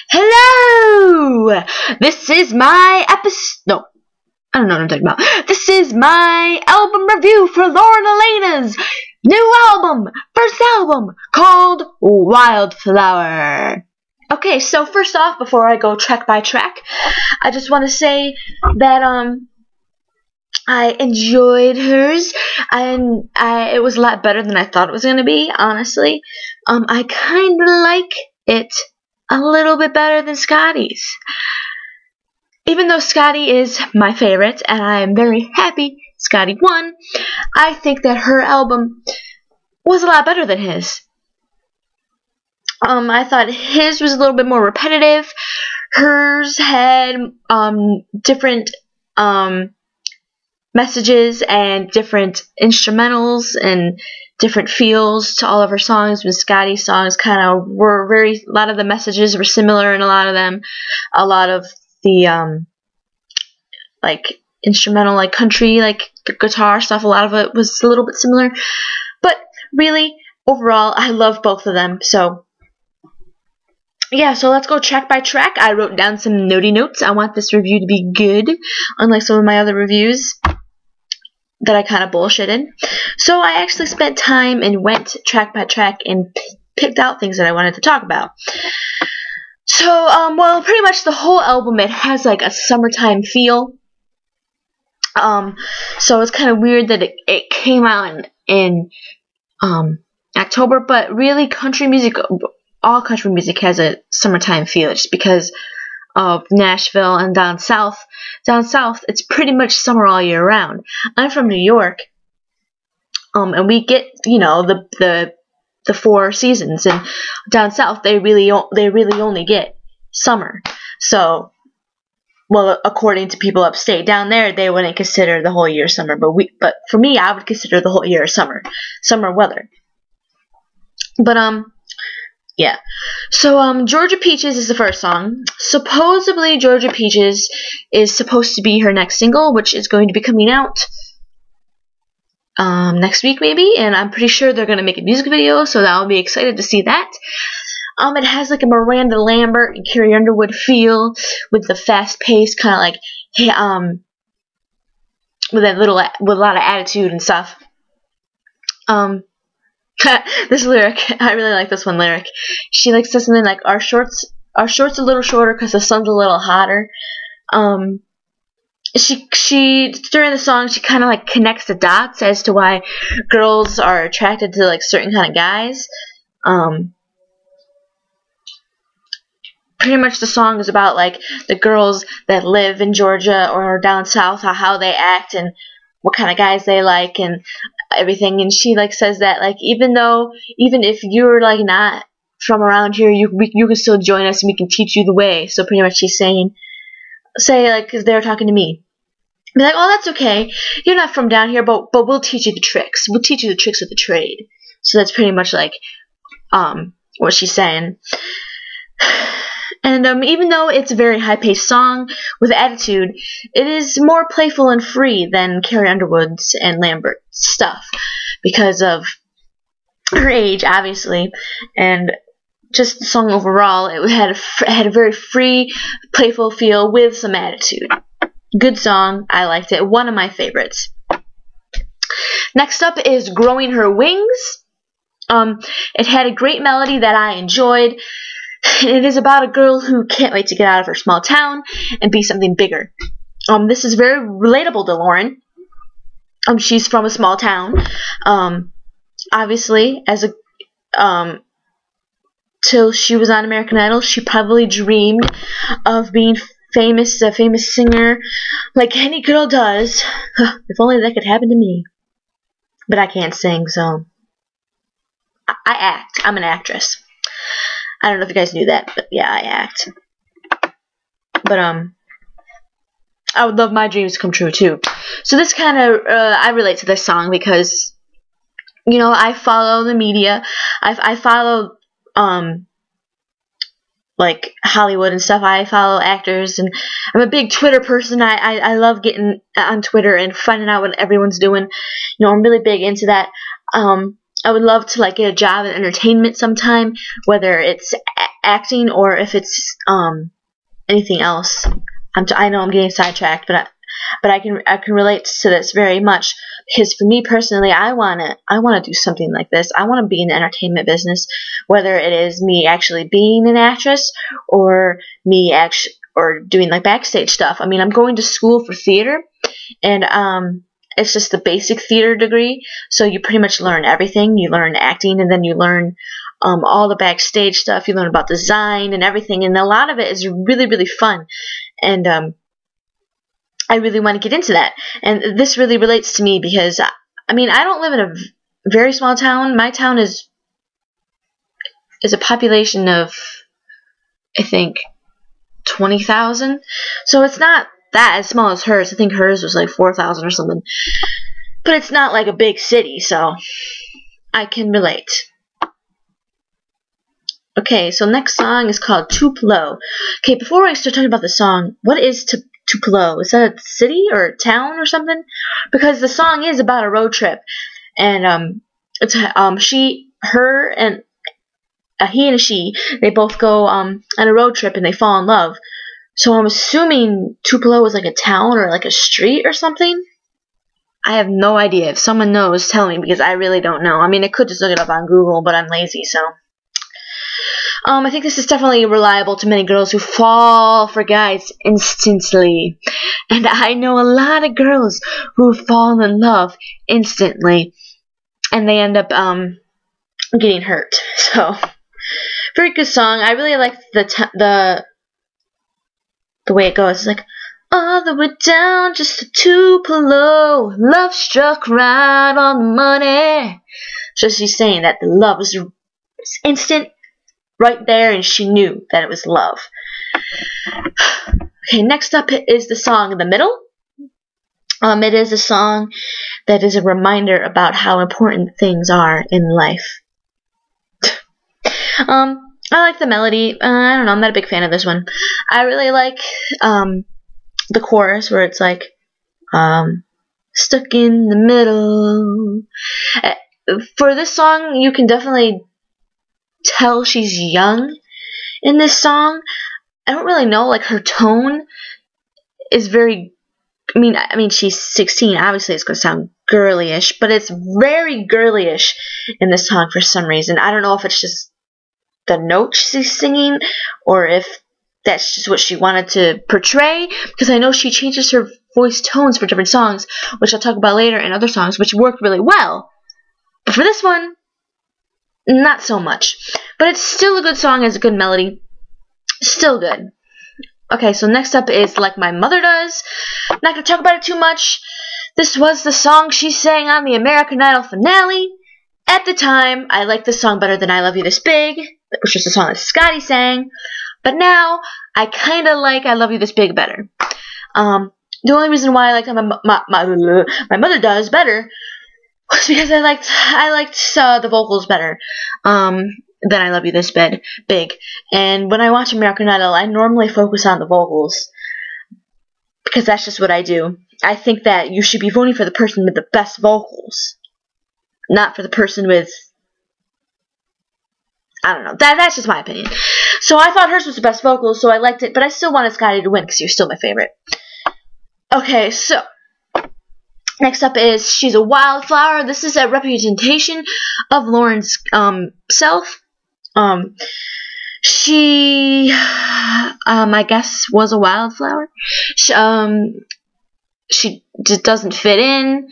Hello! This is my episode. No, I don't know what I'm talking about. This is my album review for Lauren Alaina's new album, first album, called Wildflower. Okay, so first off, before I go track by track, I just want to say that I enjoyed hers, and it was a lot better than I thought it was going to be, honestly. I kind of like it a little bit better than Scotty's. Even though Scotty is my favorite, and I am very happy Scotty won, I think that her album was a lot better than his. I thought his was a little bit more repetitive. Hers had different messages and different instrumentals and different feels to all of her songs. When Scotty's songs kind of were a lot of the messages were similar in a lot of them. A lot of the like instrumental, like country, like guitar stuff, a lot of it was a little bit similar. But really, overall, I love both of them. So yeah, so let's go track by track. I wrote down some notey notes. I want this review to be good, unlike some of my other reviews that I kind of bullshitted. So I actually spent time and went track by track and picked out things that I wanted to talk about. So, well, pretty much the whole album, it has like a summertime feel. So it's kind of weird that it came out in October, but really country music, all country music has a summertime feel just because of Nashville and down south. Down south, it's pretty much summer all year round. I'm from New York, and we get, you know, the 4 seasons, and down south they really only get summer. So, well, according to people upstate, down there they wouldn't consider the whole year summer, but for me, I would consider the whole year summer weather. But yeah. So Georgia Peaches is the first song. Supposedly Georgia Peaches is supposed to be her next single, which is going to be coming out next week maybe, and I'm pretty sure they're going to make a music video, so I'll be excited to see that. It has like a Miranda Lambert and Carrie Underwood feel with the fast paced kind of like with a lot of attitude and stuff. This lyric, I really like this one lyric. She like says something like, our shorts a little shorter because the sun's a little hotter. She during the song, she kind of like connects the dots as to why girls are attracted to like certain kind of guys. Pretty much the song is about like the girls that live in Georgia or down south, how they act and what kind of guys they like and everything. And she like says that like even if you're like not from around here, you can still join us and we can teach you the way. So pretty much she's saying, like, because they're talking to me, be like, oh, that's okay, you're not from down here, but we'll teach you the tricks. We'll teach you the tricks of the trade. So that's pretty much like what she's saying. And even though it's a very high-paced song with attitude, it is more playful and free than Carrie Underwood's and Lambert's stuff because of her age, obviously, and just the song overall. It had a very free, playful feel with some attitude. Good song. I liked it. One of my favorites. Next up is Growing Her Wings. It had a great melody that I enjoyed. It is about a girl who can't wait to get out of her small town and be something bigger. This is very relatable to Lauren. She's from a small town. Obviously, till she was on American Idol, she probably dreamed of being famous, a famous singer, like any girl does. If only that could happen to me. But I can't sing, so I act. I'm an actress. I don't know if you guys knew that, but yeah, I act. But I would love my dreams to come true too. So this kind of I relate to this song because, you know, I follow the media. I follow like Hollywood and stuff. I follow actors, and I'm a big Twitter person. I love getting on Twitter and finding out what everyone's doing. You know, I'm really big into that. I would love to like get a job in entertainment sometime, whether it's acting or if it's anything else. I know I'm getting sidetracked, but I can relate to this very much, because for me personally, I wanna do something like this. I want to be in the entertainment business, whether it is me actually being an actress or me or doing like backstage stuff. I mean, I'm going to school for theater, and it's just the basic theater degree, so you pretty much learn everything. You learn acting, and then you learn all the backstage stuff. You learn about design and everything, and a lot of it is really, really fun. And I really want to get into that. And this really relates to me because, I mean, I don't live in a very small town. My town is a population of, I think, 20,000. So it's not that as small as hers. I think hers was like 4,000 or something. But it's not like a big city, so I can relate. Okay, so next song is called Tupelo. Okay, before I start talking about the song, what is Tupelo? Is that a city or a town or something? Because the song is about a road trip, and it's he and she, they both go on a road trip and they fall in love. So I'm assuming Tupelo is like a town or like a street or something. I have no idea. If someone knows, tell me, because I really don't know. I mean, I could just look it up on Google, but I'm lazy, so. I think this is definitely reliable to many girls who fall for guys instantly. And I know a lot of girls who fall in love instantly, and they end up getting hurt. So, very good song. I really like the way it goes. It's like, all the way down just to Tupelo, love struck right on the money. So she's saying that the love was instant, right there, and she knew that it was love. Okay, next up is the song in the middle. It is a song that is a reminder about how important things are in life. I like the melody. I don't know, I'm not a big fan of this one. I really like the chorus where it's like, stuck in the middle. For this song, you can definitely tell she's young in this song. I don't really know, like her tone is very, I mean she's 16, obviously it's going to sound girly-ish, but it's very girly-ish in this song for some reason. I don't know if it's just the notes she's singing or if that's just what she wanted to portray, because I know she changes her voice tones for different songs, which I'll talk about later in other songs, which work really well. But for this one, not so much. But it's still a good song, has a good melody. Still good. Okay, so next up is Like My Mother Does. I'm not going to talk about it too much. This was the song she sang on the American Idol finale. At the time, I liked this song better than I Love You This Big, which was the song that Scotty sang. But now, I kind of like I Love You This Big better. The only reason why I like My Mother Does better was because I liked the vocals better than I Love You This Big. And when I watch American Idol, I normally focus on the vocals because that's just what I do. I think that you should be voting for the person with the best vocals, not for the person with, I don't know. That's just my opinion. So I thought hers was the best vocals, so I liked it, but I still wanted Scotty to win because he was still my favorite. Okay, so next up is She's a Wildflower. This is a representation of Lauren's self. She, I guess, was a wildflower. She just doesn't fit in.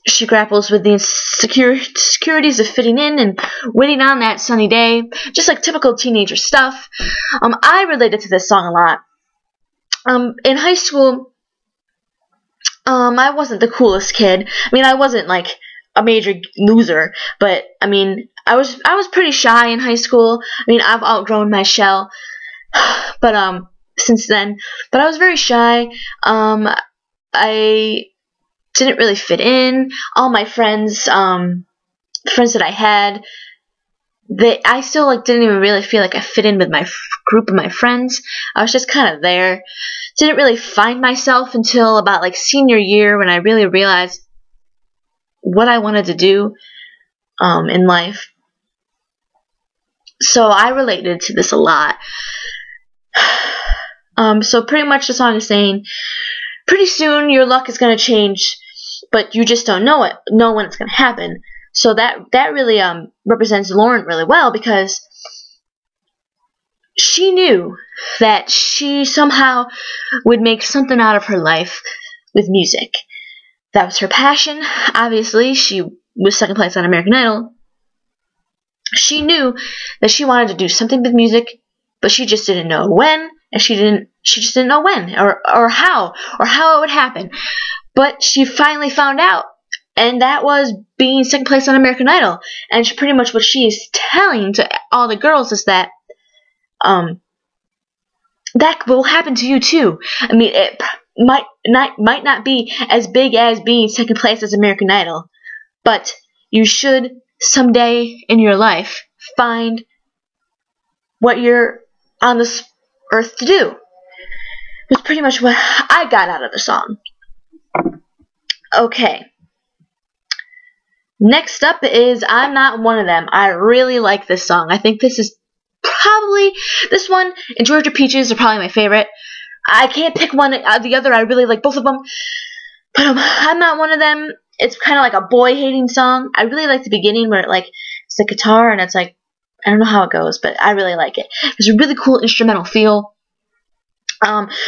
She grapples with the insecurities of fitting in and waiting on that sunny day, just like typical teenager stuff. I related to this song a lot. In high school, I wasn't the coolest kid. I mean, I wasn't like a major loser, but I mean, I was pretty shy in high school. I mean, I've outgrown my shell, but since then, but I was very shy. I didn't really fit in. All my friends, friends that I had, I still like didn't even really feel like I fit in with my group of my friends. I was just kind of there. Didn't really find myself until about like senior year when I really realized what I wanted to do in life. So I related to this a lot. So pretty much the song is saying, pretty soon your luck is going to change, but you just don't know when it's going to happen. So that really represents Lauren really well, because she knew that she somehow would make something out of her life with music. That was her passion. Obviously, she was second place on American Idol. She knew that she wanted to do something with music, but she just didn't know when, and she just didn't know when or how it would happen. But she finally found out, and that was being second place on American Idol. And pretty much what she is telling to all the girls is that that will happen to you too. I mean, it might not be as big as being second place as American Idol, but you should someday in your life find what you're on this earth to do. It's pretty much what I got out of the song. Okay. Next up is I'm Not One of Them. I really like this song. I think this one and Georgia Peaches are probably my favorite. I can't pick one or the other. I really like both of them. But I'm Not One of Them. It's kind of like a boy-hating song. I really like the beginning where it's the guitar and it's like, I don't know how it goes, but I really like it. There's a really cool instrumental feel.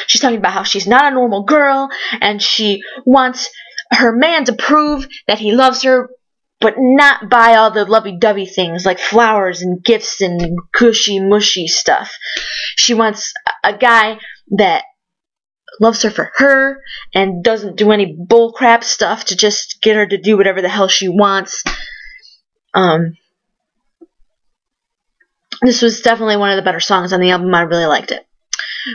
She's talking about how she's not a normal girl and she wants her man to prove that he loves her, but not buy all the lovey-dovey things like flowers and gifts and cushy-mushy stuff. She wants a guy that loves her for her and doesn't do any bullcrap stuff to just get her to do whatever the hell she wants. This was definitely one of the better songs on the album. I really liked it.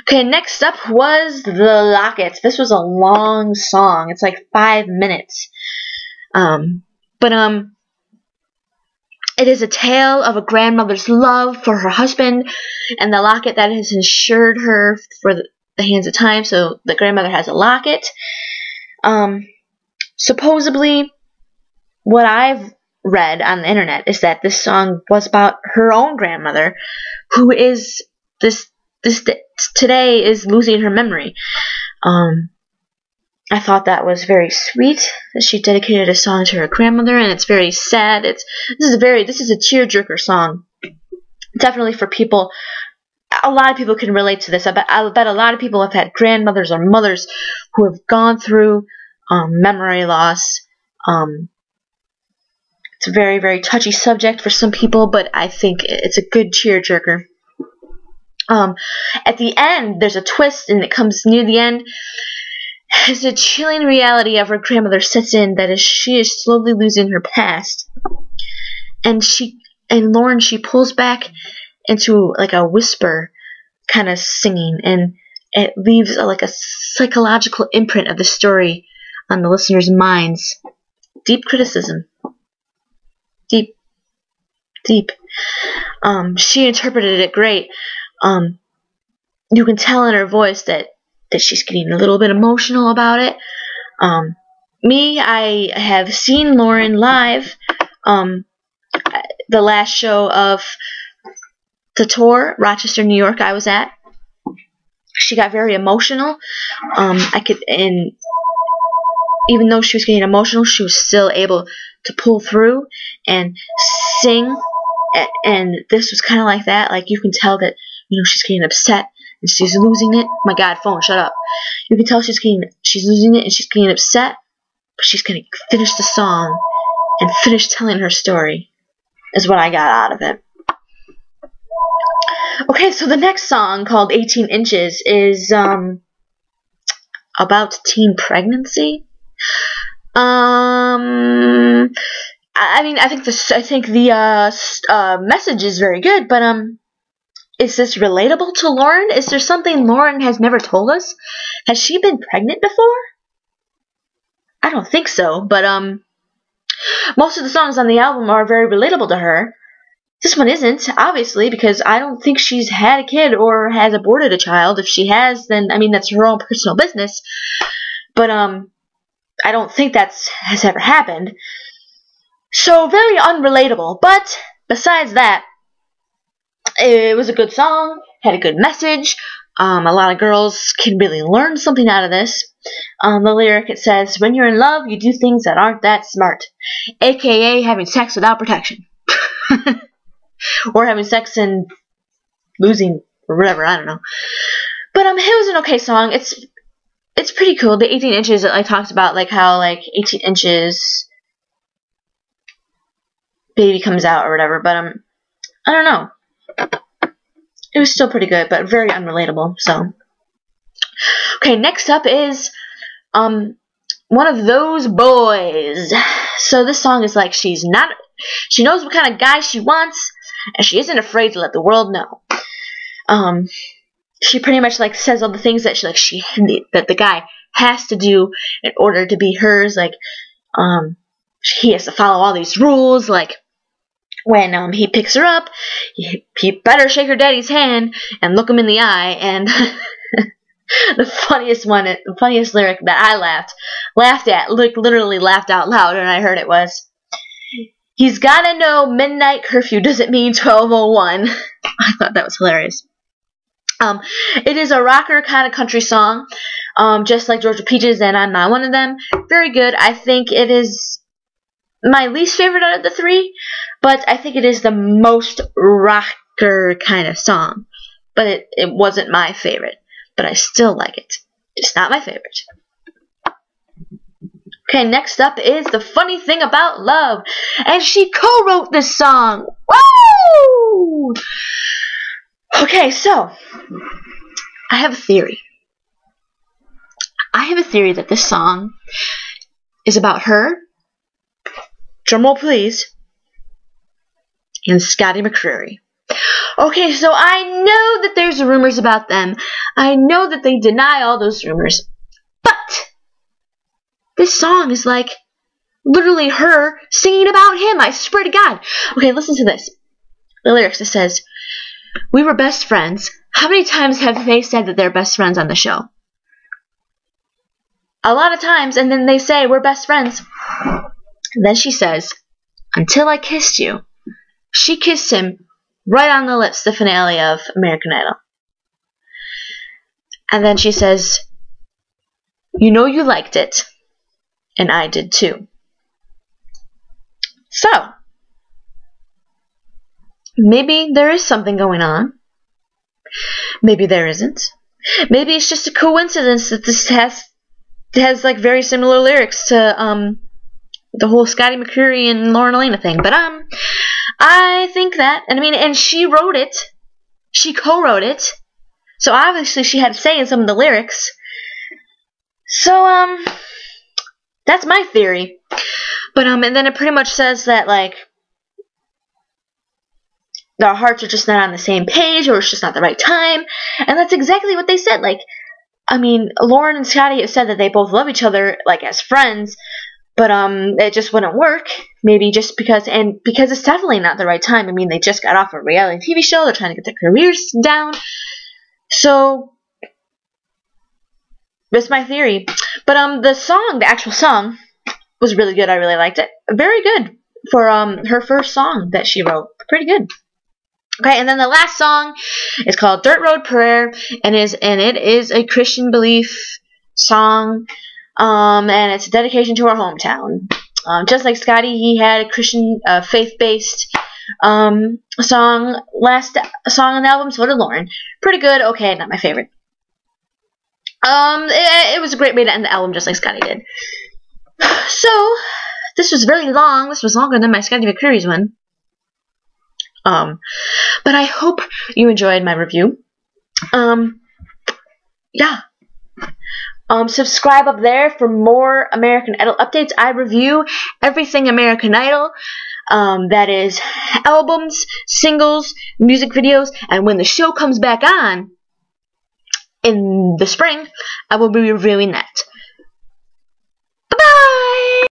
Okay, next up was The Locket. This was a long song. It's like 5 minutes. But it is a tale of a grandmother's love for her husband and the locket that has ensured her for the hands of time. So the grandmother has a locket. Supposedly, what I've read on the internet is that this song was about her own grandmother, who is today is losing her memory. I thought that was very sweet that she dedicated a song to her grandmother, and it's very sad. This is a tearjerker song. Definitely for people. A lot of people can relate to this. I bet a lot of people have had grandmothers or mothers who have gone through memory loss. It's a very, very touchy subject for some people, but I think it's a good tearjerker. At the end, there's a twist, and it comes near the end. As a chilling reality of her grandmother sets in, that she is slowly losing her past, and Lauren, she pulls back into like a whisper kind of singing, and it leaves like a psychological imprint of the story on the listeners' minds. Deep criticism. Deep. She interpreted it great. You can tell in her voice that she's getting a little bit emotional about it. I have seen Lauren live. The last show of the tour, Rochester, New York, I was at. She got very emotional. And even though she was getting emotional, she was still able to pull through and sing. And this was kind of like that. Like, you can tell that, she's getting upset and she's losing it. My God, phone, shut up. You can tell she's losing it and she's getting upset, but she's going to finish the song and finish telling her story, is what I got out of it. Okay, so the next song, called 18 Inches, is about teen pregnancy. I think the message is very good, but is this relatable to Lauren? Is there something Lauren has never told us? Has she been pregnant before? I don't think so, but most of the songs on the album are very relatable to her. This one isn't, obviously, because I don't think she's had a kid or has aborted a child. If she has, then, that's her own personal business. But I don't think has ever happened. So, very unrelatable. But, besides that, it was a good song, had a good message. A lot of girls can really learn something out of this. The lyric, it says, when you're in love, you do things that aren't that smart. AKA having sex without protection. Or having sex and losing, or whatever, I don't know. But it was an okay song. It's pretty cool. The 18 inches, it like talks about like how like 18 inches baby comes out or whatever. But I don't know. It was still pretty good, but very unrelatable. So, okay, next up is One of Those Boys. So this song is like she knows what kind of guy she wants, and she isn't afraid to let the world know. She pretty much like says all the things that that the guy has to do in order to be hers. Like, he has to follow all these rules. Like, when he picks her up, he better shake her daddy's hand and look him in the eye. And the funniest lyric that I laughed at, literally laughed out loud when I heard it was, he's gotta know midnight curfew doesn't mean 12:01. I thought that was hilarious. It is a rocker kind of country song, just like Georgia Peaches, and I'm Not One of Them. Very good. I think it is my least favorite out of the three, but I think it is the most rocker kind of song. But it wasn't my favorite, but I still like it. It's not my favorite. Okay, next up is The Funny Thing About Love, and she co-wrote this song. Woo! Okay, so I have a theory. I have a theory that this song is about her, drumroll please, and Scotty McCreery. Okay, so I know that there's rumors about them. I know that they deny all those rumors. But this song is like literally her singing about him. I swear to God. Okay, listen to this. The lyrics, it says, we were best friends. How many times have they said that they're best friends on the show? A lot of times, and then they say, we're best friends. And then she says, until I kissed you. She kissed him right on the lips, the finale of American Idol. And then she says, you know you liked it. And I did too. So, maybe there is something going on. Maybe there isn't. Maybe it's just a coincidence that this has like very similar lyrics to the whole Scotty McCreery and Lauren Alaina thing. But I think that, and I mean, and she wrote it. She co-wrote it. So obviously she had a say in some of the lyrics. So that's my theory. But and then it pretty much says that like their hearts are just not on the same page, or it's just not the right time. And that's exactly what they said. Like, I mean, Lauren and Scotty have said that they both love each other, like, as friends, but it just wouldn't work. Maybe just because it's definitely not the right time. I mean, they just got off a reality TV show. They're trying to get their careers down. So, that's my theory. But the actual song, was really good. I really liked it. Very good for her first song that she wrote. Pretty good. Okay, and then the last song is called Dirt Road Prayer, and it is a Christian belief song, and it's a dedication to our hometown. Just like Scotty, he had a Christian faith-based song on the album. So did Lauren. Pretty good. Okay, not my favorite. It was a great way to end the album, just like Scotty did. So this was very long. This was longer than my Scotty McCreery's one. But I hope you enjoyed my review. Yeah. Subscribe up there for more American Idol updates. I review everything American Idol. That is albums, singles, music videos, and when the show comes back on in the spring, I will be reviewing that.